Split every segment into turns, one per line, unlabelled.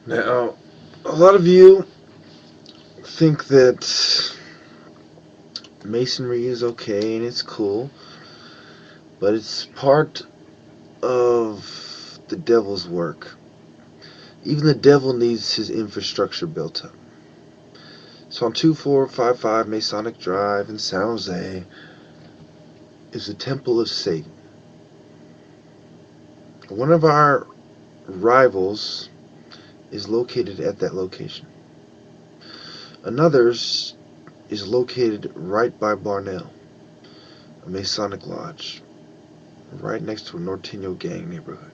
Now, a lot of you think that masonry is okay and it's cool, but it's part of the devil's work. Even the devil needs his infrastructure built up. So on 2455 Masonic Drive in San Jose is the Temple of Satan. One of our rivals is located at that location. Another's is located right by Barnell, a Masonic lodge, right next to a Norteño gang neighborhood.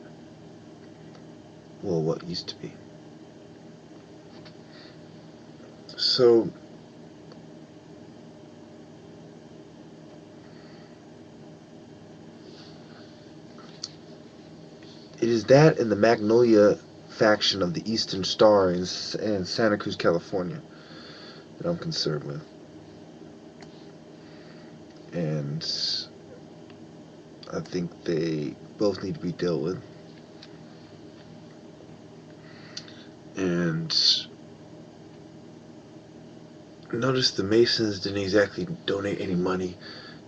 Well, what used to be. So, it is that and the Magnolia faction of the Eastern Star in Santa Cruz, California, that I'm concerned with. And I think they both need to be dealt with. And notice the Masons didn't exactly donate any money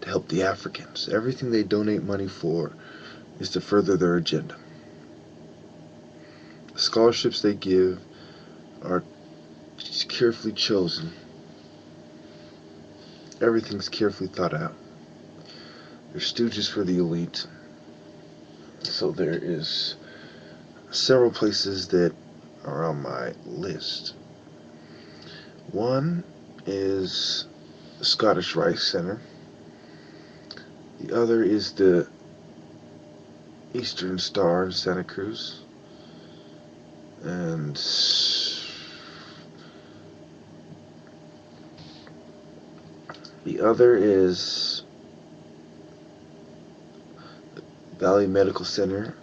to help the Africans. Everything they donate money for is to further their agenda. The scholarships they give are carefully chosen. Everything's carefully thought out. They're stooges for the elite. So there is several places that are on my list. One is the Scottish Rite Center. The other is the Eastern Star in Santa Cruz. And the other is Valley Medical Center.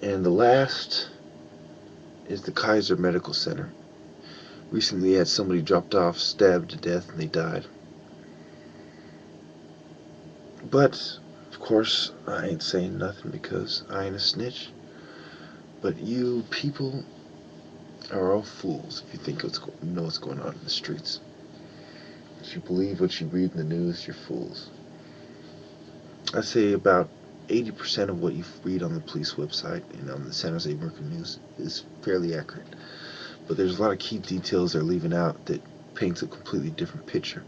And the last is the Kaiser Medical Center. Recently had somebody dropped off, stabbed to death, and they died. But, of course, I ain't saying nothing because I ain't a snitch. But you people are all fools if you think you know what's going on in the streets. If you believe what you read in the news, you're fools. I say about 80% of what you read on the police website and on the San Jose Mercury News is fairly accurate. But there's a lot of key details they're leaving out that paints a completely different picture.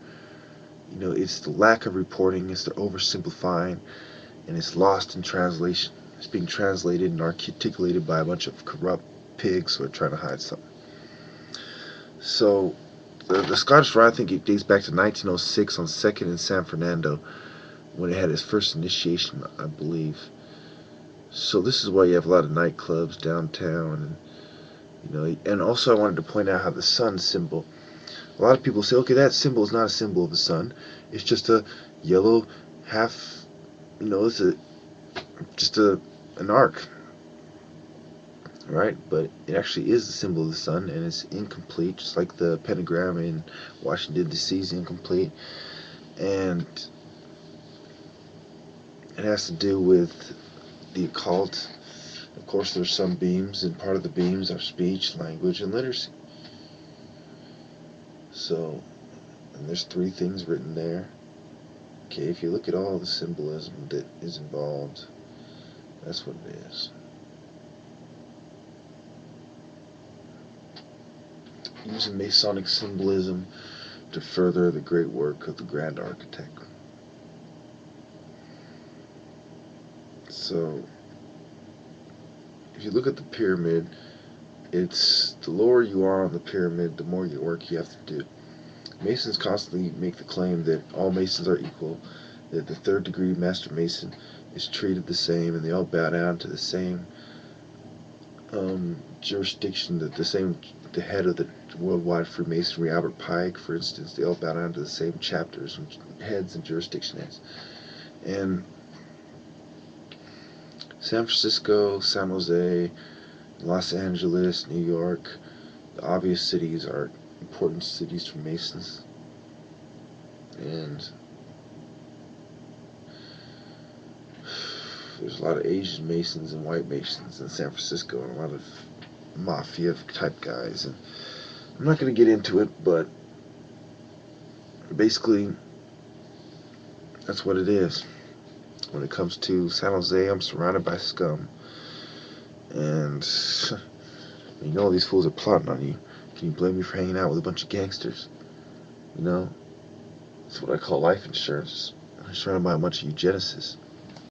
You know, it's the lack of reporting, it's the oversimplifying, and it's lost in translation. It's being translated and articulated by a bunch of corrupt pigs who are trying to hide something. So, the Scottish Rite, I think it dates back to 1906 on 2nd in San Fernando, when it had its first initiation, I believe. So this is why you have a lot of nightclubs downtown, and also I wanted to point out how the sun symbol. A lot of people say, okay, that symbol is not a symbol of the sun. It's just a yellow half. It's just an arc, right? But it actually is the symbol of the sun, and it's incomplete, just like the pentagram in Washington D.C. is incomplete, and it has to do with the occult. Of course, there's some beams, and part of the beams are speech, language, and literacy. So, and there's 3 things written there. Okay, if you look at all the symbolism that is involved, that's what it is. Using Masonic symbolism to further the great work of the Grand Architect. So, if you look at the pyramid, it's the lower you are on the pyramid, the more work you have to do. Masons constantly make the claim that all Masons are equal, that the 3rd degree Master Mason is treated the same, and they all bow down to the same jurisdiction, that the head of the Worldwide Freemasonry, Albert Pike, for instance, they all bow down to the same chapters and heads and jurisdiction heads. And San Francisco, San Jose, Los Angeles, New York, the obvious cities are important cities for Masons. And there's a lot of Asian Masons and white Masons in San Francisco, and a lot of mafia type guys. And I'm not going to get into it, but basically, that's what it is. When it comes to San Jose, I'm surrounded by scum. And you know these fools are plotting on you. Can you blame me for hanging out with a bunch of gangsters? You know? That's what I call life insurance. I'm surrounded by a bunch of eugenicists.